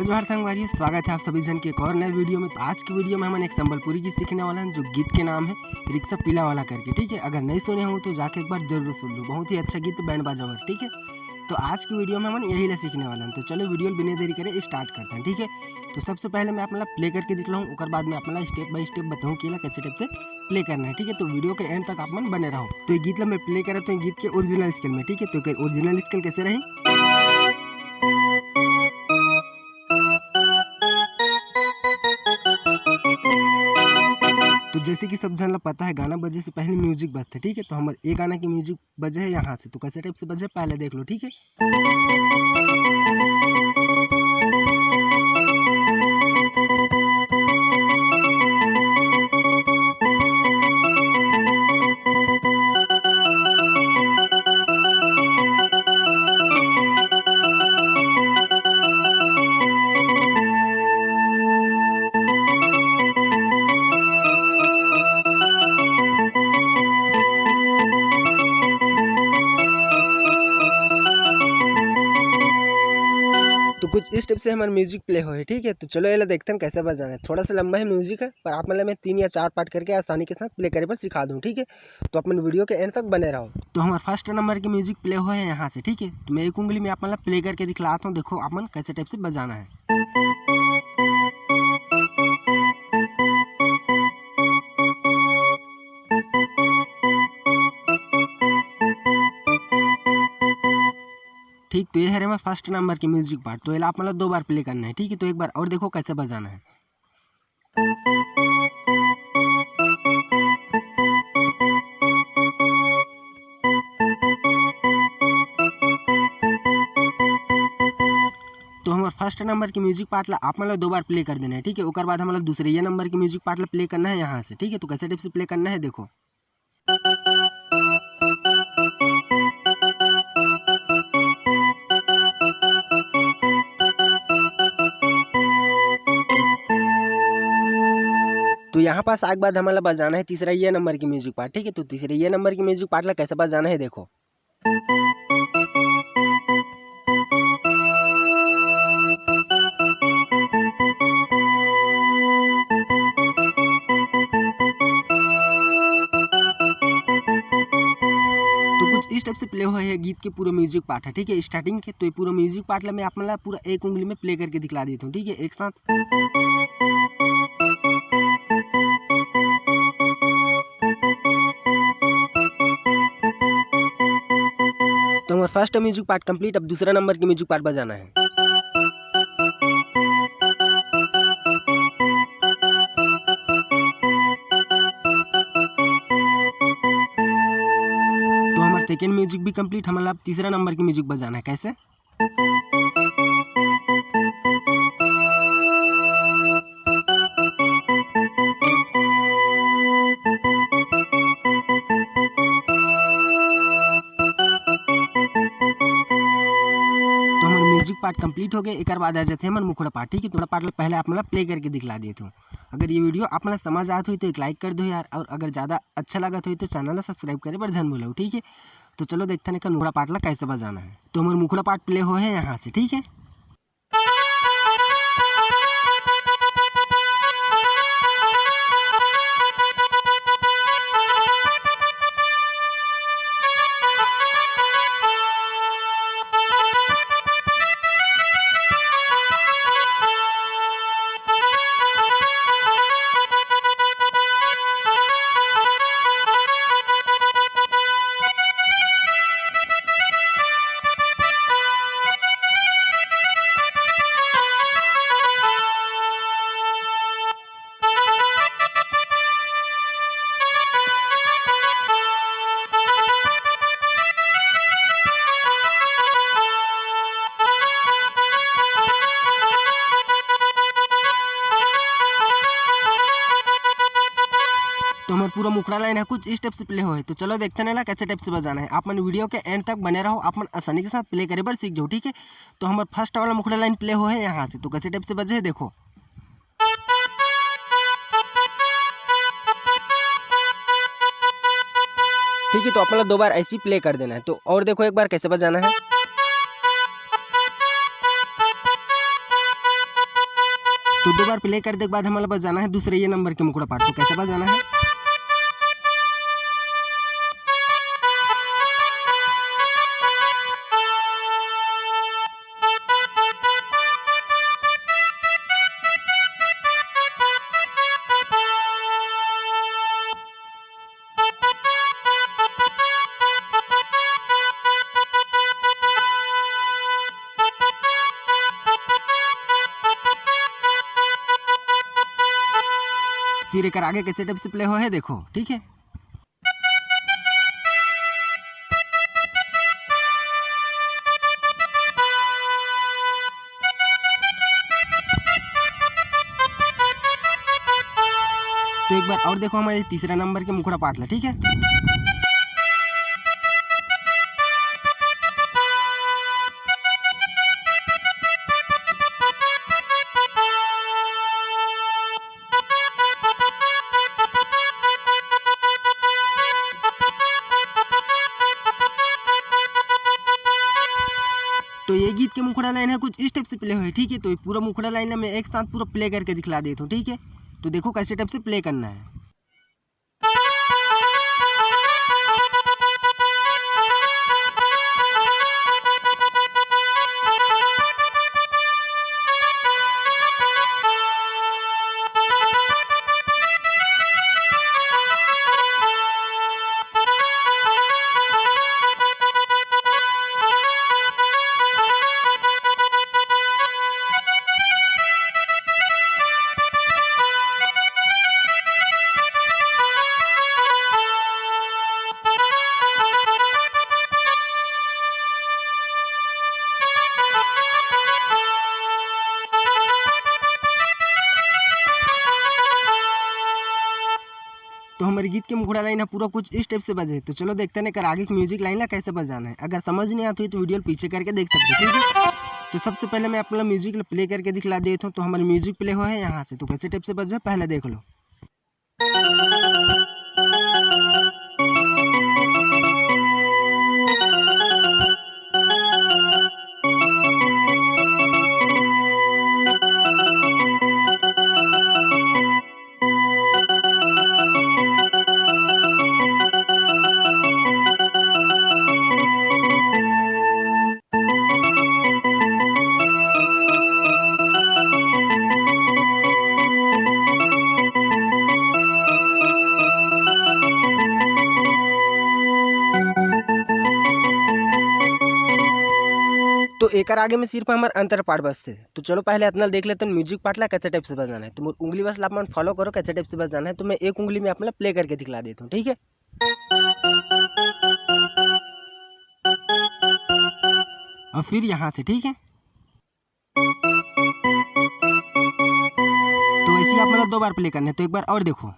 जय जोहार संगवारी, स्वागत है आप सभी जन के एक और नए वीडियो में। तो आज की वीडियो में हम एक संबलपुरी गीत सीखने वाला हैं जो गीत के नाम है रिक्शा पीला वाला करके। ठीक है, अगर नहीं सुने हो तो जाके एक बार जरूर सुन लो, बहुत ही अच्छा गीत बैंड बाजा वाला। ठीक है, तो आज की वीडियो में हम यही ला सीखने वाला हैं। तो चलो वीडियो बिना देरी करे स्टार्ट करते हैं। ठीक है, तो सबसे पहले मैं अपना प्ले करके दिखलाऊँ, उसके बाद मैं अपना स्टेप बाय स्टेप बताऊँ कि कैसे टाइप से प्ले करना है। ठीक है, तो वीडियो के एंड तक आप मन बने रहो। तो ये गीत ला मैं प्ले करें तो गीत के ओरिजिनल स्केल में। ठीक है, तो ओरिजिनल स्केल कैसे रही, तो जैसे कि सब जन पता है गाना बजे से पहले म्यूजिक बजते। ठीक है, तो हमारे ये गाना की म्यूजिक बजे है यहाँ से, तो कैसे टाइप से बजे पहले देख लो। ठीक है, तो कुछ इस टाइप से हमारा म्यूजिक प्ले हो है। ठीक है, तो चलो ये देखते हैं कैसे बजाना है। थोड़ा सा लंबा है म्यूजिक है, पर आप मतलब मैं 3 या 4 पार्ट करके आसानी के साथ प्ले करे पर सिखा दूँ। ठीक है, तो अपन वीडियो के एंड तक बने रहो। तो हमारा फर्स्ट नंबर के म्यूजिक प्ले हो है यहाँ से। ठीक है, तो मैं एक उंगली में आप मतलब प्ले करके दिखलाता हूँ, देखो अपन कैसे टाइप से बजाना है। ठीक, तो ये है हमारा फर्स्ट नंबर की म्यूजिक पार्ट। तो ये आप मतलब 2 बार प्ले करना है। ठीक है, तो एक बार और देखो कैसे बजाना है। तो हमारा फर्स्ट नंबर की म्यूजिक पार्ट ला आप मतलब 2 बार प्ले कर देना है। ठीक है, उसके बाद हम दूसरे ये नंबर की म्यूजिक पार्ट ला प्ले करना है यहाँ से। ठीक है, तो कैसे टाइप से प्ले करना है देखो। तो यहाँ पास आगे बाद हमारा बजाना है तीसरा ये नंबर की म्यूजिक पार्ट। ठीक है, तो तीसरे ये नंबर की म्यूजिक पार्ट ला कैसे बजाना है देखो। तो कुछ इस टाइप से प्ले हुआ है गीत के पूरा म्यूजिक पार्ट है। ठीक है, स्टार्टिंग के तो ये पूरा म्यूजिक पार्ट ला मैं आप मतलब पूरा एक उंगली में प्ले करके दिखला देता हूँ। ठीक है, एक साथ। तो हमारा फर्स्ट म्यूजिक पार्ट कंप्लीट। अब दूसरा नंबर की म्यूजिक पार्ट बजाना है। तो हमारा सेकेंड म्यूजिक भी कंप्लीट। हमारा अब तीसरा नंबर की म्यूजिक बजाना है। कैसे, तो हमारा म्यूजिक पार्ट कंप्लीट हो गया। एक बाद आ जाते हैं हमारे मुखड़ा पार्ट। ठीक है, थोड़ा पार्ट पहले आप मतलब प्ले करके दिखला दिए थे। अगर ये वीडियो आप मतलब समझ आती हुई तो एक लाइक कर दो यार, और अगर ज़्यादा अच्छा लगा तो चैनल सब्सक्राइब करे पर ध्यान बोलो। ठीक है, तो चलो देखते हैं मुखड़ा पार्ट ला कैसे बजाना है। तो हमारा मुखड़ा पार्ट प्ले हो है यहाँ से। ठीक है, तो हमारा पूरा मुखड़ा लाइन है कुछ इस टाइप से प्ले हो है। तो चलो देखते हैं ना कैसे टाइप से बजाना है। आप मन वीडियो के एंड तक बने रहो, आप मन आसानी के साथ प्ले करे पर सीख जाओ। ठीक है, तो हमारा फर्स्ट वाला मुखड़ा लाइन प्ले हो है यहाँ से, तो कैसे टाइप से बजे है देखो। ठीक है, तो अपना 2 बार ऐसे ही प्ले कर देना है। तो और देखो एक बार कैसे बजाना है। तो 2 बार प्ले करने के बाद हमारे पास जाना है दूसरे ये नंबर के मुखड़ा पाठ। तो कैसे बजाना है, फिर एक आगे कैसे टाइप से प्ले हो है देखो, ठीक है। तो एक बार और देखो हमारे तीसरा नंबर के मुखड़ा पाटला, ठीक है। तो ये गीत के मुखड़ा लाइन है कुछ इस टाइप से प्ले हुए, ठीक है। तो ये पूरा मुखड़ा लाइन मैं एक साथ पूरा प्ले करके दिखला देता हूँ, ठीक है। तो देखो कैसे टाइप से प्ले करना है। तो हमारे गीत के मुखड़ा लाइन है पूरा कुछ इस टाइप से बजे। तो चलो देखते हैं कर आगे की म्यूजिक लाइन ला कैसे बजाना है। अगर समझ नहीं आती तो वीडियो पीछे करके देख सकते हो, ठीक है। तो सबसे पहले मैं अपना म्यूजिक प्ले करके दिखला देता हूँ। तो हमारे म्यूजिक प्ले हो है यहाँ से, तो कैसे टाइप से बजे पहले देख लो। तो एक आगे में सिर्फ हमारे अंतर पार्ट बसते। तो चलो पहले इतना देख लेते हैं म्यूजिक पार्ट ला कैसे टाइप से बजाना है। तो उंगली बस आप फॉलो करो कैसे टाइप से बजाना है। तो मैं एक उंगली में अपना प्ले करके दिखला देता हूँ, ठीक है। और फिर यहाँ से, ठीक है। तो ऐसे ही आप 2 बार प्ले करना है। तो एक बार और देखो।